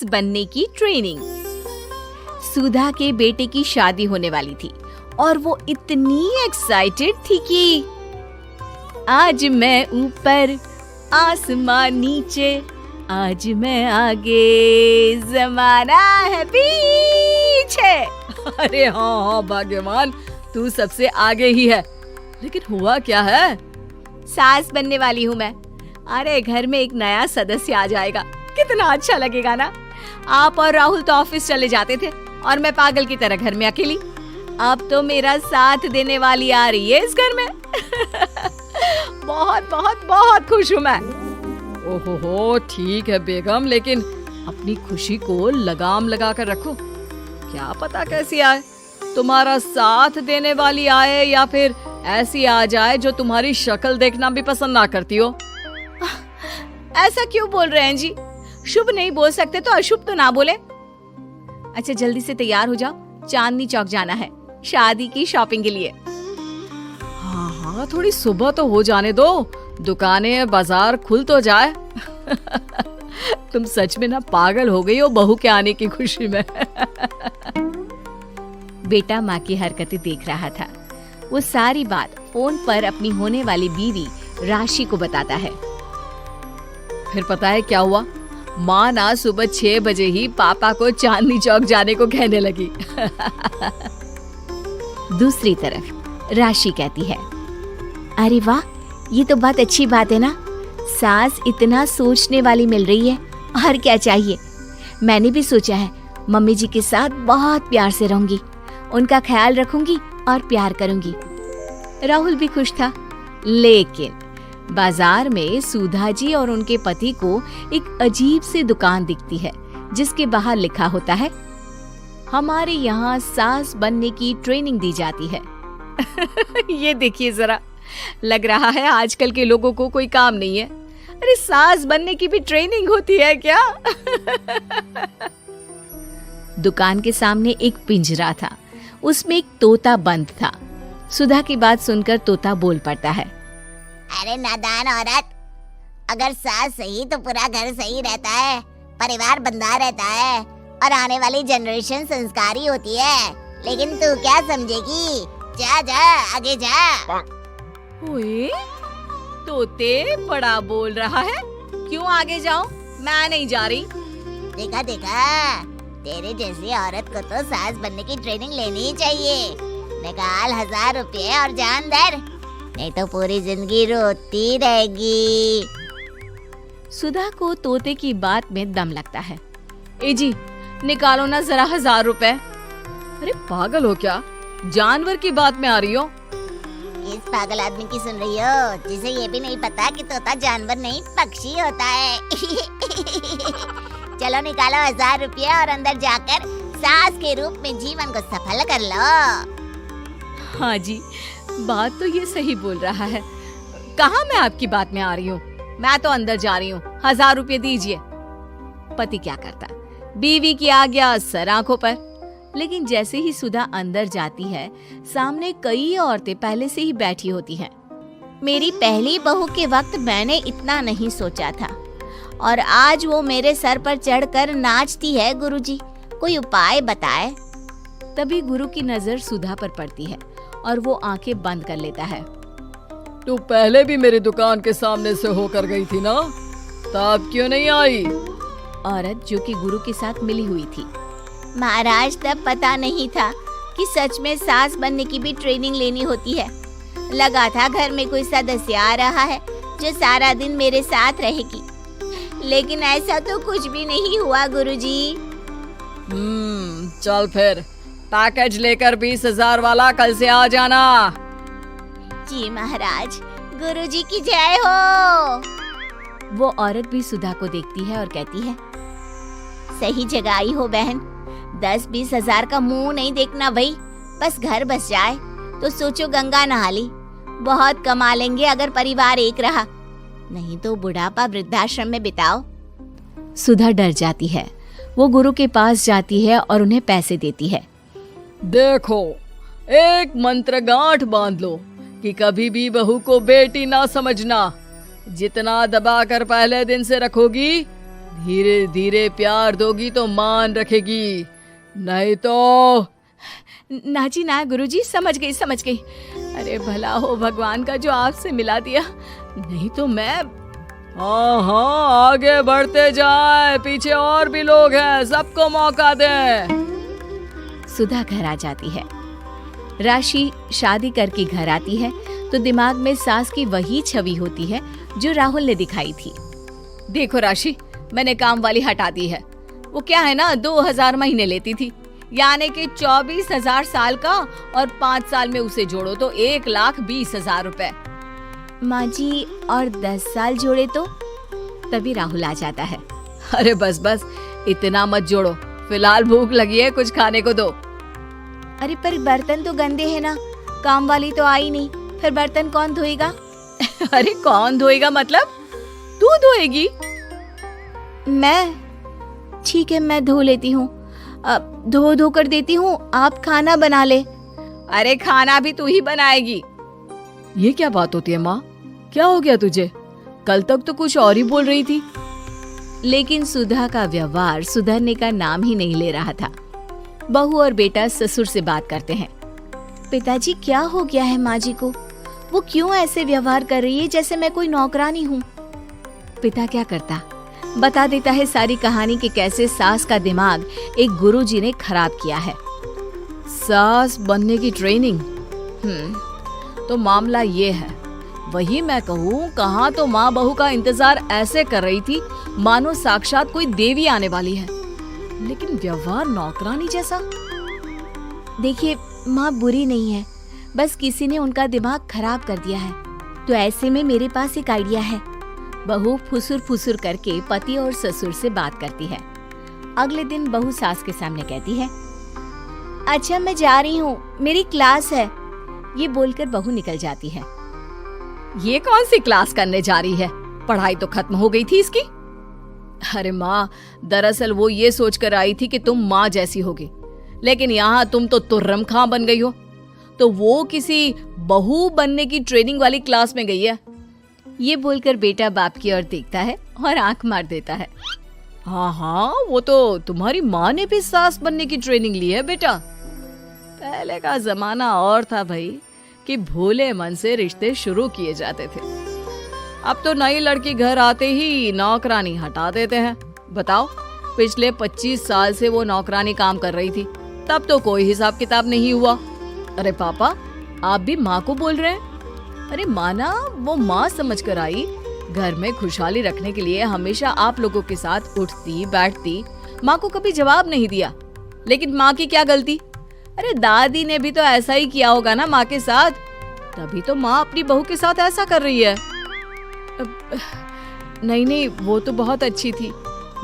सास बनने की ट्रेनिंग। सुधा के बेटे की शादी होने वाली थी और वो इतनी एक्साइटेड थी कि आज मैं ऊपर आसमान नीचे, आज मैं आगे जमाना है पीछे। अरे हाँ भाग्यवान, तू सबसे आगे ही है। लेकिन हुआ क्या है? सास बनने वाली हूँ मैं। अरे घर में एक नया सदस्य आ जाएगा, कितना अच्छा लगेगा ना। आप और राहुल तो ऑफिस चले जाते थे और मैं पागल की तरह घर में अकेली। अब तो मेरा साथ देने वाली आ रही है इस घर में। बहुत बहुत बहुत खुश हूँ मैं। ओहो ठीक है बेगम, लेकिन अपनी खुशी को लगाम लगा कर रखो। क्या पता कैसी आए, तुम्हारा साथ देने वाली आए या फिर ऐसी आ जाए जो तुम्हारी शक्ल देखना भी पसंद ना करती हो। ऐसा क्यों बोल रहे हैं जी? शुभ नहीं बोल सकते तो अशुभ तो ना बोले। अच्छा जल्दी से तैयार हो जाओ, चांदनी चौक जाना है शादी की शॉपिंग के लिए। हाँ, थोड़ी सुबह तो हो जाने दो, दुकानें बाजार खुल तो जाए। तुम सच में ना पागल हो गई हो बहू के आने की खुशी में। बेटा माँ की हरकतें देख रहा था। वो सारी बात फोन पर अपनी होने वाली बीवी राशि को बताता है। फिर पता है क्या हुआ? माँ ना सुबह 6 बजे ही पापा को चांदनी चौक जाने को कहने लगी। दूसरी तरफ राशि कहती है, अरे वाह, ये तो बहुत अच्छी बात है ना। सास इतना सोचने वाली मिल रही है, और क्या चाहिए। मैंने भी सोचा है मम्मी जी के साथ बहुत प्यार से रहूंगी, उनका ख्याल रखूंगी और प्यार करूंगी। राहुल भी खुश था। लेकिन बाजार में सुधा जी और उनके पति को एक अजीब सी दुकान दिखती है जिसके बाहर लिखा होता है, हमारे यहाँ सास बनने की ट्रेनिंग दी जाती है। ये देखिए जरा, लग रहा है आजकल के लोगों को कोई काम नहीं है। अरे सास बनने की भी ट्रेनिंग होती है क्या? दुकान के सामने एक पिंजरा था, उसमें एक तोता बंद था। सुधा की बात सुनकर तोता बोल पड़ता है, अरे नादान औरत, अगर सास सही तो पूरा घर सही रहता है, परिवार बंधा रहता है और आने वाली जनरेशन संस्कारी होती है। लेकिन तू क्या समझेगी? जा जा आगे जा। ओए, तोते बड़ा बोल रहा है, क्यों आगे जाऊं? मैं नहीं जा रही। देखा देखा, तेरे जैसी औरत को तो सास बनने की ट्रेनिंग लेनी ही चाहिए। निकाल 1000 रुपये और जान दर, नहीं तो पूरी जिंदगी रोती रहेगी। सुधा को तोते की बात में दम लगता है। ए जी, निकालो ना जरा 1000 रुपए। अरे पागल हो क्या? जानवर की बात में आ रही हो? इस पागल आदमी की सुन रही हो, जिसे ये भी नहीं पता कि तोता जानवर नहीं पक्षी होता है। चलो निकालो 1000 रुपये और अंदर जाकर सास के रूप में जीवन को सफल कर लो। हाँ जी, बात तो ये सही बोल रहा है। कहाँ मैं आपकी बात में आ रही हूँ? मैं तो अंदर जा रही हूँ, 1000 रुपये दीजिए। पति क्या करता, बीवी की आज्ञा सर आंखों पर। लेकिन जैसे ही सुधा अंदर जाती है, सामने कई औरतें पहले से ही बैठी होती हैं। मेरी पहली बहू के वक्त मैंने इतना नहीं सोचा था, और आज वो मेरे सर पर चढ़कर नाचती है। गुरुजी, कोई उपाय बताए। तभी गुरु की नजर सुधा पर पड़ती है और वो आंखें बंद कर लेता है। तू पहले भी मेरी दुकान के सामने से होकर गई थी ना, तब क्यों नहीं आई? औरत जो कि गुरु के साथ मिली हुई थी। महाराज, तब पता नहीं था कि सच में सास बनने की भी ट्रेनिंग लेनी होती है। लगा था घर में कोई सदस्य आ रहा है जो सारा दिन मेरे साथ रहेगी, लेकिन ऐसा तो कुछ भी नहीं हुआ गुरुजी। चल फिर पैकेज लेकर 20,000 वाला कल से आ जाना। जी महाराज, गुरुजी की जय हो। वो औरत भी सुधा को देखती है और कहती है, सही जगह आई हो बहन। 10-20 हजार का मुंह नहीं देखना भाई, बस घर बस जाए तो सोचो गंगा नहा ली। बहुत कमा लेंगे अगर परिवार एक रहा, नहीं तो बुढ़ापा वृद्धाश्रम में बिताओ। सुधा डर जाती है। वो गुरु के पास जाती है और उन्हें पैसे देती है। देखो, एक मंत्र गांठ बांध लो कि कभी भी बहू को बेटी ना समझना। जितना दबा कर पहले दिन से रखोगी, धीरे धीरे प्यार दोगी तो मान रखेगी, नहीं तो। ना जी ना गुरुजी, समझ गई। अरे भला हो भगवान का जो आपसे मिला दिया, नहीं तो मैं। हाँ हाँ, आगे बढ़ते जाए, पीछे और भी लोग हैं, सबको मौका दे। सुधा घर आ जाती है। राशि शादी करके घर आती है तो दिमाग में सास की वही छवि होती है जो राहुल ने दिखाई थी। देखो राशि, मैंने काम वाली हटा दी है। वो क्या है ना, 2000 महीने लेती थी, यानी कि 24,000 साल का, और 5 साल में उसे जोड़ो तो 1,20,000 रुपए। माँ जी, और 10 साल जोड़े तो? तभी राहुल आ जाता है। अरे बस बस, इतना मत जोड़ो, फिलहाल भूख लगी है, कुछ खाने को दो। अरे पर बर्तन तो गंदे हैं ना, काम वाली तो आई नहीं, फिर बर्तन कौन धोएगा? अरे कौन धोएगा मतलब? तू धोएगी? मैं? ठीक है, मैं धो लेती हूँ। अब धो कर देती हूँ, आप खाना बना ले। अरे खाना भी तू ही बनाएगी? ये क्या बात होती है माँ? क्या हो गया तुझे? कल तक तो कुछ और ही बोल रही थी। लेकिन सुधा का व्यवहार सुधरने का नाम ही नहीं ले रहा था। बहू और बेटा ससुर से बात करते हैं। पिताजी, क्या हो गया है माँ जी को? वो क्यों ऐसे व्यवहार कर रही है जैसे मैं कोई नौकरानी हूँ? पिता क्या करता, बता देता है सारी कहानी कि कैसे सास का दिमाग एक गुरुजी ने खराब किया है। सास बनने की ट्रेनिंग? तो मामला ये है, वही मैं कहूँ, कहाँ तो माँ बहू का इंतजार ऐसे कर रही थी मानो साक्षात कोई देवी आने वाली है, लेकिन व्यवहार नौकरानी जैसा। देखिए, माँ बुरी नहीं है, बस किसी ने उनका दिमाग खराब कर दिया है। तो ऐसे में मेरे पास एक आइडिया है। बहू फुसुर फुसुर करके पति और ससुर से बात करती है। अगले दिन बहू सास के सामने कहती है, अच्छा मैं जा रही हूँ, मेरी क्लास है। ये बोलकर बहू निकल जाती है। ये कौन सी क्लास करने जा रही है? पढ़ाई तो खत्म हो गई थी इसकी। अरे माँ, दरअसल वो ये सोचकर आई थी कि तुम माँ जैसी होगी, लेकिन यहाँ तुम तो तुर्रम खां बन गई हो। तो वो किसी बहू बनने की ट्रेनिंग वाली क्लास में गई है। ये बोलकर बेटा बाप की ओर देखता है और आंख मार देता है। हाँ हाँ, वो तो तुम्हारी माँ ने भी सास बनने की ट्रेनिंग ली है बेटा। पहले का जमाना और था भाई, कि भोले मन से रिश्ते शुरू किए जाते थे। अब तो नई लड़की घर आते ही नौकरानी हटा देते हैं। बताओ, पिछले 25 साल से वो नौकरानी काम कर रही थी, तब तो कोई हिसाब किताब नहीं हुआ। अरे पापा, आप भी माँ को बोल रहे हैं? अरे माना, वो माँ समझ कर आई, घर में खुशहाली रखने के लिए हमेशा आप लोगों के साथ उठती बैठती, माँ को कभी जवाब नहीं दिया। लेकिन माँ की क्या गलती? अरे दादी ने भी तो ऐसा ही किया होगा ना माँ के साथ, तभी तो माँ अपनी बहू के साथ ऐसा कर रही है। नहीं, वो तो बहुत अच्छी थी,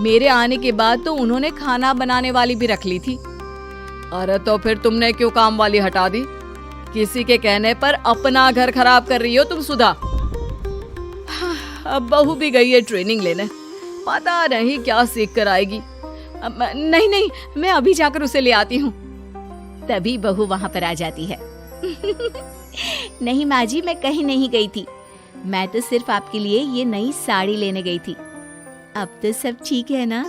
मेरे आने के बाद तो उन्होंने खाना बनाने वाली भी रख ली थी। अरे तो फिर तुमने क्यों काम वाली हटा दी? किसी के कहने पर अपना घर खराब कर रही हो तुम सुधा। अब बहू भी गई है ट्रेनिंग लेने, पता नहीं क्या सीख कर आएगी। नहीं, मैं अभी जाकर उसे ले आती हूँ। तभी बहू वहाँ पर आ जाती है। नहीं माँ जी, मैं कहीं नहीं गई थी, मैं तो सिर्फ आपके लिए ये नई साड़ी लेने गई थी। अब तो सब ठीक है ना?